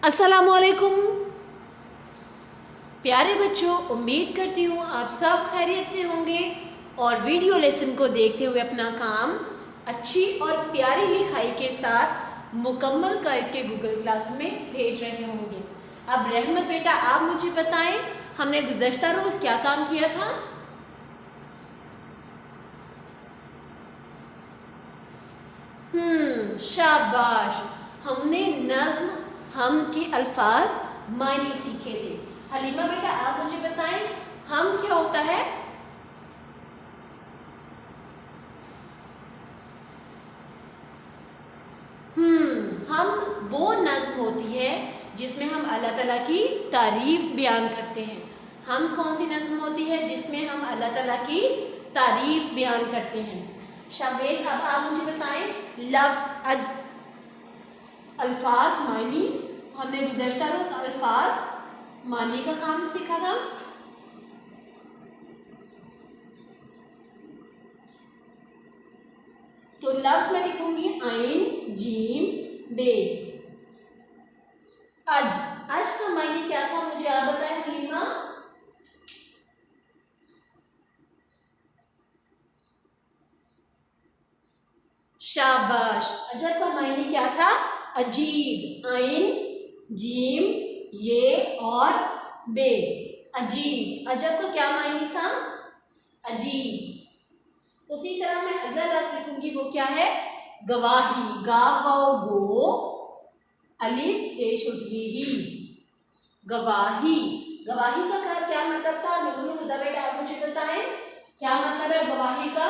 अस्सलामुअलैकुम प्यारे बच्चों, उम्मीद करती हूँ आप सब खैरियत से होंगे और वीडियो लेसन को देखते हुए अपना काम अच्छी और प्यारी लिखाई के साथ मुकम्मल करके गूगल क्लास में भेज रहे होंगे। अब रहमत बेटा, आप मुझे बताएं, हमने गुज़श्ता रोज़ क्या काम किया था? शाबाश, हमने नज़्म हम के अल्फाज मायने सीखे थे। हलीमा बेटा, आप मुझे बताएं, हम क्या होता है? हम वो नज़्म होती है जिसमें हम अल्लाह ताला की तारीफ़ बयान करते हैं। हम कौन सी नज़्म होती है जिसमें हम अल्लाह ताला की तारीफ़ बयान करते हैं? शाबेश, अब आप मुझे बताएं, लफ्ज़ अल्फाज मायनी, हमने गुज़श्ता रोज़ अल्फाज मानी का काम सीखा था। तो लफ्ज़ में लिखूंगी आइन जीम बे। आज का मायने क्या था, मुझे आप बताएं हलीमा? शाबाश, अजब का मायने क्या था? अजीब। आइन जीम ये और बे, अजीब। अजब का क्या मायने था? अजीब। उसी तरह मैं अगला लफ्ज़ लिखूंगी, वो क्या है? गवाही। गा वाओ गो अलिफ पेश होती ही, गवाही। गवाही का क्या मतलब था? नूरुल हुदा बेटा, आप मुझे बताएं, क्या मतलब है गवाही का?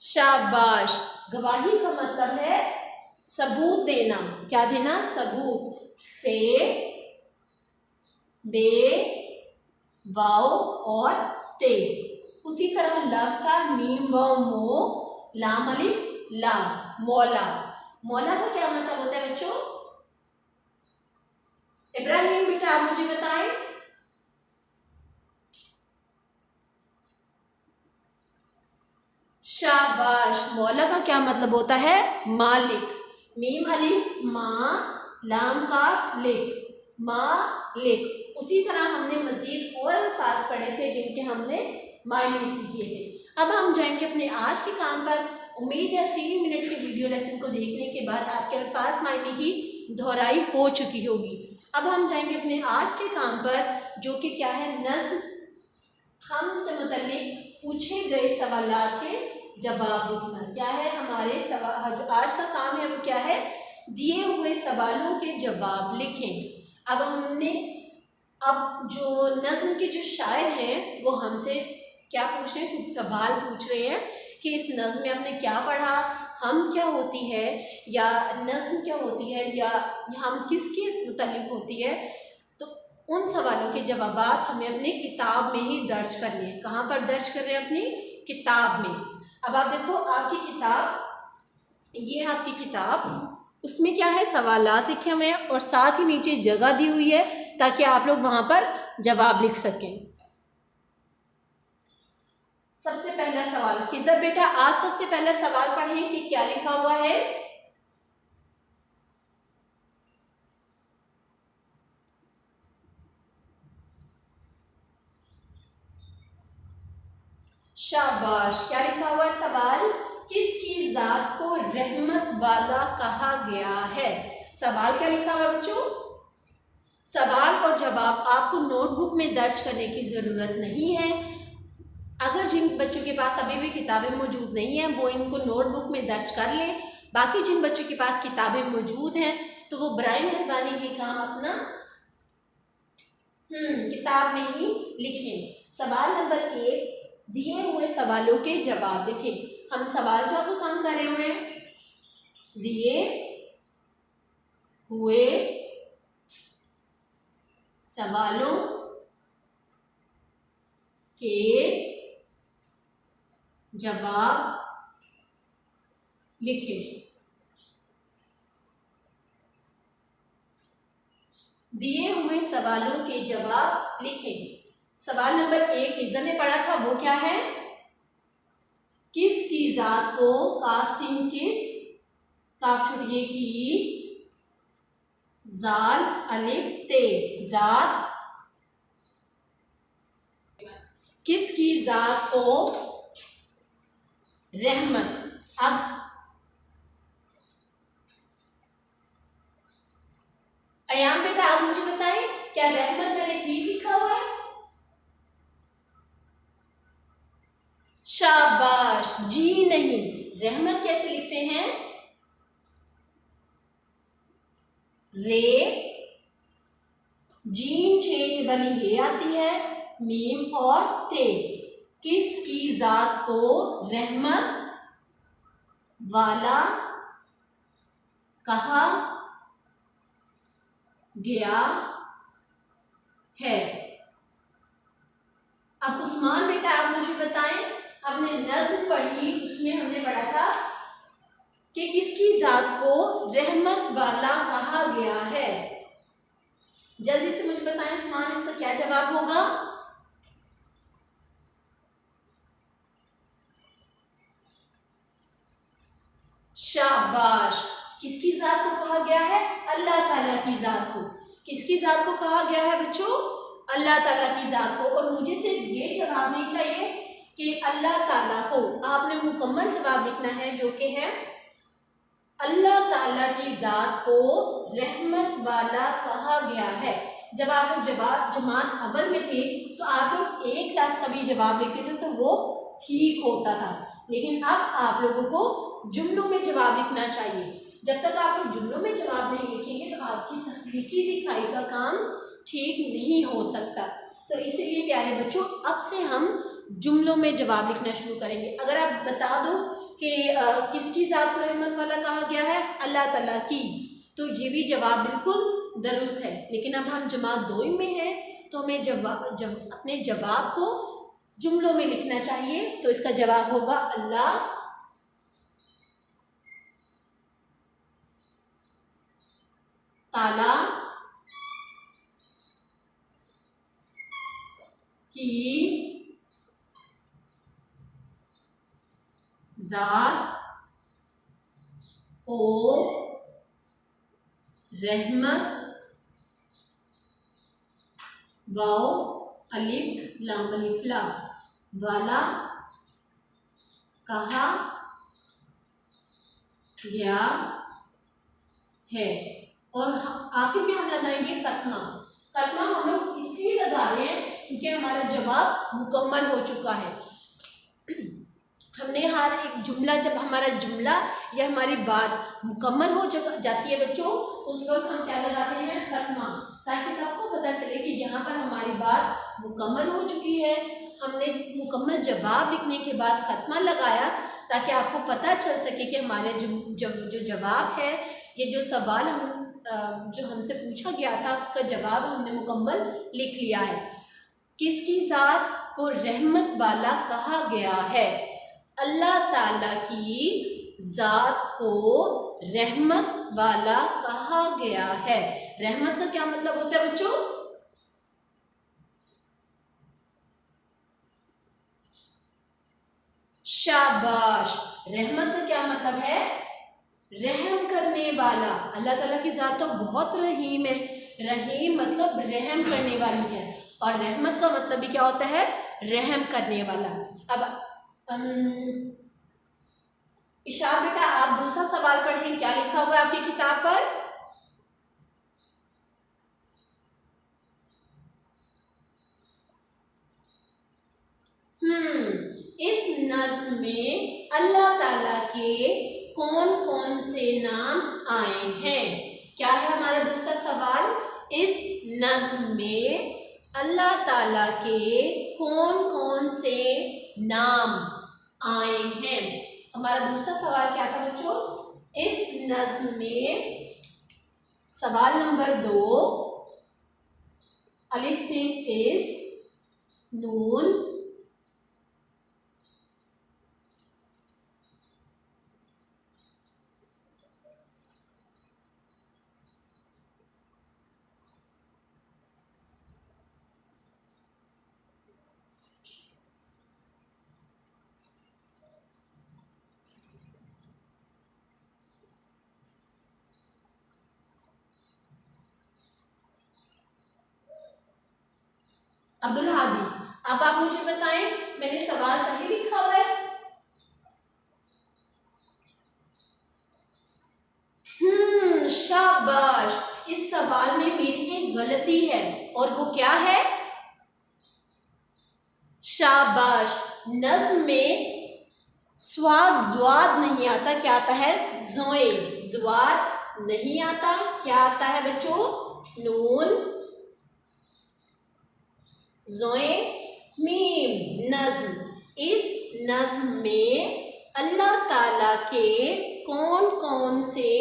शाबाश, गवाही का मतलब है सबूत देना। क्या देना? सबूत। से बे वाओ और ते। उसी तरह लफ्ज़ था मीम वाओ मो लाम अलिफ ला, मौला। मौला का क्या मतलब होता है बच्चों? इब्राहिम बेटा, आप मुझे बताएं। शाबाश, मौला का क्या मतलब होता है? मालिक। मीम अलिफ मा लाम काफ लिक, मालिक। उसी तरह हमने मजीद और अल्फाज पढ़े थे जिनके हमने मायने सीखे थे। अब हम जाएंगे अपने आज के काम पर। उम्मीद है 3 मिनट के वीडियो लेसन को देखने के बाद आपके अल्फाज मायने की दोहराई हो चुकी होगी। अब हम जाएंगे अपने आज के काम पर, जो कि क्या है? नज़्म हम से मुतल्लिक पूछे गए सवालात के जवाब लिखना। क्या है हमारे सवाल? जो आज का काम है वो क्या है? दिए हुए सवालों के जवाब लिखें। अब जो नज़्म के जो शायर हैं वो हमसे क्या पूछ रहे हैं? कुछ सवाल पूछ रहे हैं कि इस नज़्म में आपने क्या पढ़ा, हम क्या होती है, या नज़्म क्या होती है, या हम किसके मुतल्लिक होती है। तो उन सवालों के जवाबात हमें अपनी किताब में ही दर्ज करने हैं। कहाँ पर दर्ज कर रहे हैं? अपनी किताब में। अब आप देखो, आपकी किताब, ये है आपकी किताब, उसमें क्या है? सवालात लिखे हुए हैं और साथ ही नीचे जगह दी हुई है ताकि आप लोग वहाँ पर जवाब लिख सकें। सबसे पहला सवाल, खिज़र बेटा, आप सबसे पहला सवाल पढ़ें कि क्या लिखा हुआ है। शाबाश, क्या लिखा हुआ है? सवाल, किसकी जात को रहमत वाला कहा गया है? सवाल क्या लिखा हुआ है बच्चों? सवाल और जवाब आपको नोटबुक में दर्ज करने की ज़रूरत नहीं है। अगर जिन बच्चों के पास अभी भी किताबें मौजूद नहीं हैं वो इनको नोटबुक में दर्ज कर लें। बाकी जिन बच्चों के पास किताबें मौजूद हैं तो वो बराए मेहरबानी ये काम अपना किताब में ही लिखें। सवाल नंबर 1, दिए हुए सवालों के जवाब लिखें। हम सवाल जवाब का काम कर रहे हुए हैं। दिए हुए सवालों के जवाब लिखें। दिए हुए सवालों के जवाब लिखें। सवाल नंबर 1 हिज़र ने पढ़ा था, वो क्या है? किसकी जात को काफ सीन किस, काफ छुटिए की, जाल अलिफ ते, जात, किसकी जात को रहमत। अब अयान बेटा आप मुझे बताएं, क्या रहमत मैंने ठीक लिखा हुआ है? शाबाश, जी नहीं, रहमत कैसे लिखते हैं? रे, जीन चेन वाली हे आती है, मीम और ते। किसकी जात को रहमत वाला कहा गया है? अब उस्मान बेटा आप मुझे बताएं, आपने नज़्म पढ़ी, उसमें हमने पढ़ा था कि किसकी जात को रहमत वाला कहा गया है। जल्दी से मुझे बताएं उस्मान, इसका क्या जवाब होगा? शाबाश, किसकी जात को कहा गया है? अल्लाह ताला की जात को। किसकी जात को कहा गया है बच्चों? अल्लाह ताला की जात को। और मुझे सिर्फ ये जवाब नहीं चाहिए कि अल्लाह ताला को, आपने मुकम्मल जवाब लिखना है जो कि है अल्लाह ताला की जात को रहमत वाला कहा गया है। जब आप लोग जवाब जमात अव्वल में थे तो आप लोग एक क्लास का भी जवाब लिखते थे तो वो ठीक होता था, लेकिन अब आप लोगों को जुमलों में जवाब लिखना चाहिए। जब तक आप लोग जुमलों में जवाब नहीं लिखेंगे तो आपकी तख्लीकी लिखाई का काम ठीक नहीं हो सकता। तो इसलिए प्यारे बच्चों, अब से हम जुमलों में जवाब लिखना शुरू करेंगे। अगर आप बता दो कि किसकी जात को रहमत वाला कहा गया है? अल्लाह ताला की, तो ये भी जवाब बिल्कुल दुरुस्त है। लेकिन अब हम जमात 2 में हैं तो हमें अपने जवाब को जुमलों में लिखना चाहिए। तो इसका जवाब होगा अल्लाह ताला की जात को रहमत, वाओ अलिफ लाम अलिफ ला, वाला कहा गया है। और आखिर में हम लगाएंगे खत्मा। खत्मा हम लोग इसलिए लगा रहे हैं क्योंकि हमारा जवाब मुकम्मल हो चुका है। हमने हर एक जुमला, जब हमारा जुमला या हमारी बात मुकम्मल हो जाती है बच्चों, उस वक्त हम क्या लगाते हैं? खत्मा, ताकि सबको पता चले कि यहाँ पर हमारी बात मुकम्मल हो चुकी है। हमने मुकम्मल जवाब लिखने के बाद खत्मा लगाया ताकि आपको पता चल सके कि हमारे जो जवाब है, ये जो सवाल हम जो हमसे पूछा गया था उसका जवाब हमने मुकम्मल लिख लिया है। किसकी जात को रहमत वाला कहा गया है? अल्लाह ताला की जात को रहमत वाला कहा गया है। रहमत का क्या मतलब होता है बच्चों? शाबाश, रहमत का क्या मतलब है? रहम करने वाला। अल्लाह ताला की जात तो बहुत रहीम है। रहीम मतलब रहम करने वाली है, और रहमत का मतलब भी क्या होता है? रहम करने वाला। अब इशार बेटा आप दूसरा सवाल पढ़ें, क्या लिखा हुआ है आपकी किताब पर? इस नज़्म में अल्लाह ताला के कौन कौन से नाम आए हैं? क्या है हमारा दूसरा सवाल? इस नज़्म में अल्लाह ताला के कौन कौन से नाम आए हैं? हमारा दूसरा सवाल क्या था बच्चों? इस नज़्म में सवाल नंबर 2, अलिफ सिन इस नून अब्दुल हादी। अब आप मुझे बताएं मैंने सवाल सही लिखा हुआ है? शाबाश। इस सवाल में मेरी एक गलती है और वो क्या है? शाबाश। नज्म में स्वाद ज्वाद नहीं आता, क्या आता है? जोए। ज्वाद नहीं आता, क्या आता है बच्चों? नून जोए मीम। नज्म। इस नज्म में अल्लाह ताला के कौन कौन से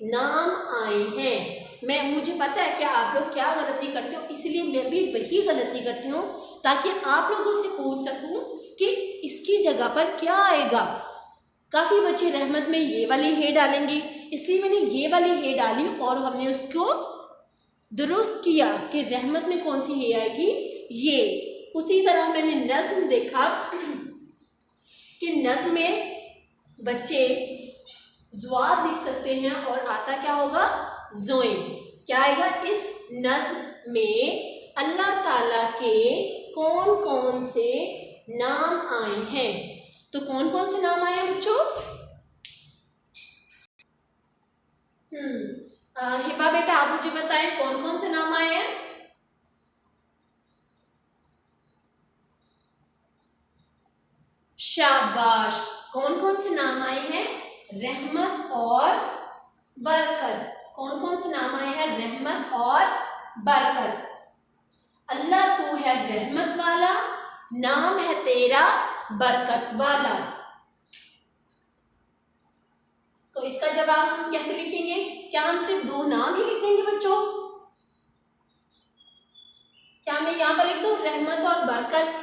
नाम आए हैं? मुझे पता है कि आप लोग क्या गलती करते हो, इसलिए मैं भी वही गलती करती हूँ ताकि आप लोगों से पूछ सकूं कि इसकी जगह पर क्या आएगा। काफ़ी बच्चे रहमत में ये वाली हे डालेंगे, इसलिए मैंने ये वाली हे डाली और हमने उसको दुरुस्त किया कि रहमत में कौन सी हे आएगी, ये। उसी तरह मैंने नज्म देखा कि नज्म में बच्चे ज़्वाद लिख सकते हैं और आता क्या होगा? ज़ोए। क्या आएगा? इस नज्म में अल्लाह ताला के कौन कौन से नाम आए हैं? तो कौन कौन से नाम आए हैं बच्चों? हिबा बेटा आप मुझे बताएं कौन कौन से नाम आए हैं? शाबाश। कौन कौन से नाम आए हैं? रहमत और बरकत। कौन कौन से नाम आए हैं? रहमत और बरकत। अल्लाह तू है रहमत वाला, नाम है तेरा बरकत वाला। तो इसका जवाब हम कैसे लिखेंगे? क्या हम सिर्फ दो नाम ही लिखेंगे बच्चों? क्या मैं यहाँ पर लिख दूं रहमत और बरकत?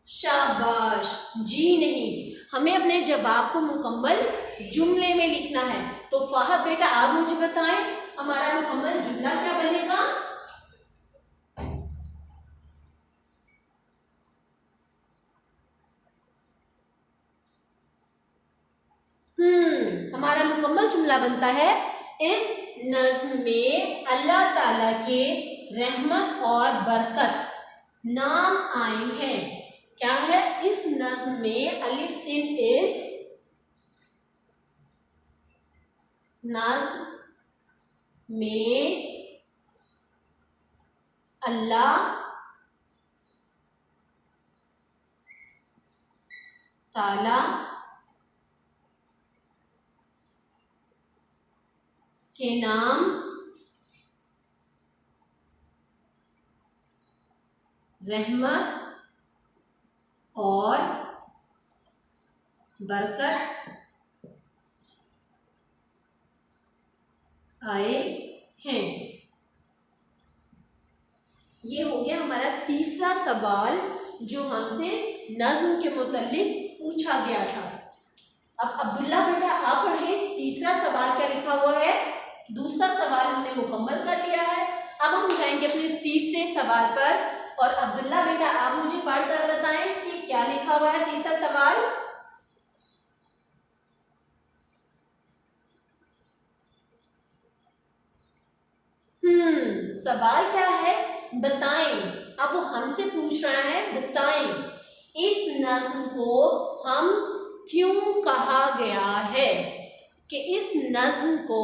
शाबाश। जी नहीं, हमें अपने जवाब को मुकम्मल जुमले में लिखना है। तो फाहद बेटा आप मुझे बताएं हमारा मुकम्मल जुमला क्या बनेगा? हमारा मुकम्मल जुमला बनता है इस नज्म में अल्लाह ताला के रहमत और बरकत नाम आए हैं। क्या है? इस नज्म में अलिफ सिन इस नज्म में अल्लाह ताला के नाम रहमत और बरकत आए हैं। ये हो गया हमारा तीसरा सवाल जो हमसे नज्म के मुताल्लिक पूछा गया था। अब अब्दुल्ला बेटा आप पढ़े तीसरा सवाल क्या लिखा हुआ है? दूसरा सवाल हमने मुकम्मल कर लिया है। अब हम जाएंगे अपने तीसरे सवाल पर और अब्दुल्ला बेटा आप मुझे पढ़कर बताएं कि क्या लिखा हुआ है तीसरा सवाल? सवाल क्या है? बताएं। अब वो हमसे पूछ रहा है बताएं इस नज्म को हम क्यों कहा गया है? कि इस नज्म को,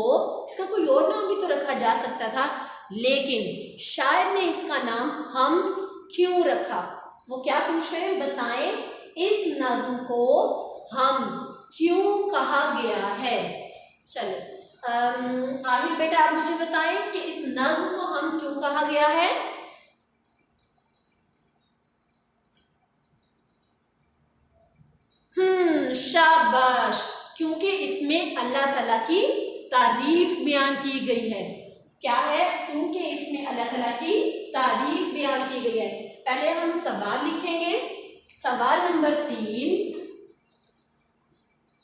इसका कोई और नाम भी तो रखा जा सकता था, लेकिन शायर ने इसका नाम हम क्यों रखा? वो क्या पूछ रहे हैं? बताएं इस नज्म को हम क्यों कहा गया है? चलो आहिर बेटा आप मुझे बताएं कि इस नज्म को हम क्यों कहा गया है? शाबाश। क्योंकि इसमें अल्लाह ताला की तारीफ बयान की गई है। क्या है? क्योंकि इसमें अल्लाह ताला की तारीफ बयान की गई है। पहले हम सवाल लिखेंगे। सवाल नंबर 3,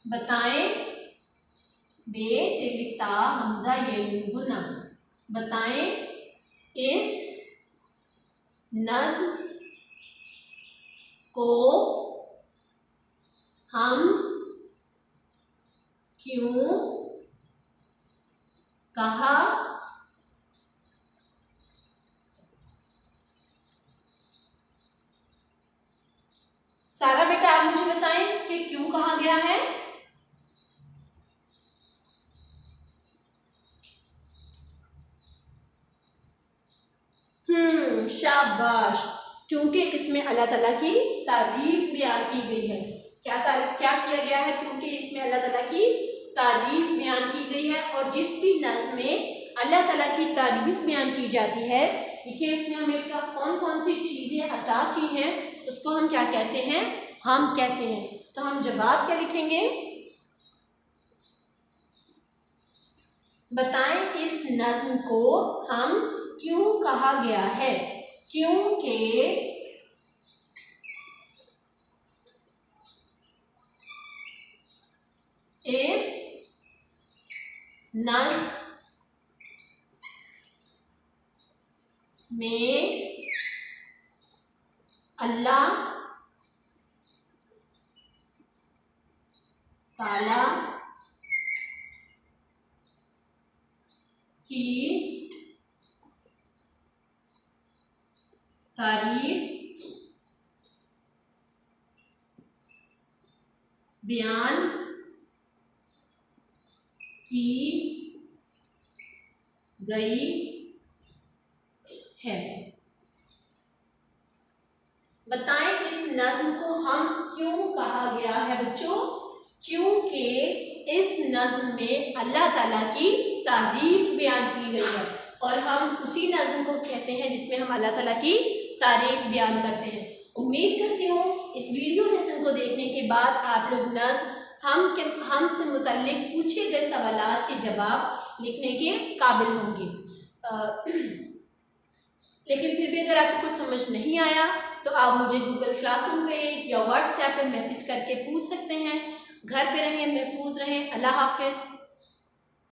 बताएं बे तेलिफ्ता हमजा ये गुना, बताएं इस नज्म को हम क्यों कहा सारा बेटा आप मुझे बताएं कि क्यों कहा गया है? शाबाश। क्योंकि इसमें अल्लाह ताला की तारीफ बयान की गई है। क्या किया गया है? क्योंकि इसमें अल्लाह ताला की तारीफ बयान की गई है। और जिस भी नज़्म में अल्लाह ताला की तारीफ बयान की जाती है कि उसमें हमें कौन कौन सी चीज़ें अता की हैं, उसको हम क्या कहते हैं? हम कहते हैं। तो हम जवाब क्या लिखेंगे? बताएं इस नज़्म को हम क्यों कहा गया है? क्योंकि इस नज़्म में अल्लाह ताला की तारीफ बयान की गई है। बताएं इस नज़्म को हम क्यों कहा गया है बच्चों? क्योंकि इस नज़्म में अल्लाह ताला की तारीफ बयान की गई है। और हम उसी नज़्म को कहते हैं जिसमें हम अल्लाह ताला की तारीफ बयान करते हैं। उम्मीद करती हूँ इस वीडियो लेसन को देखने के बाद आप लोग नज़्म हमसे मुतल्लिक पूछे गए सवालात के जवाब लिखने के काबिल होंगे। लेकिन फिर भी अगर आपको कुछ समझ नहीं आया तो आप मुझे गूगल क्लासरूम पे या व्हाट्सएप पे मैसेज करके पूछ सकते हैं। घर पे रहें, महफूज रहें। अल्लाह हाफिज़।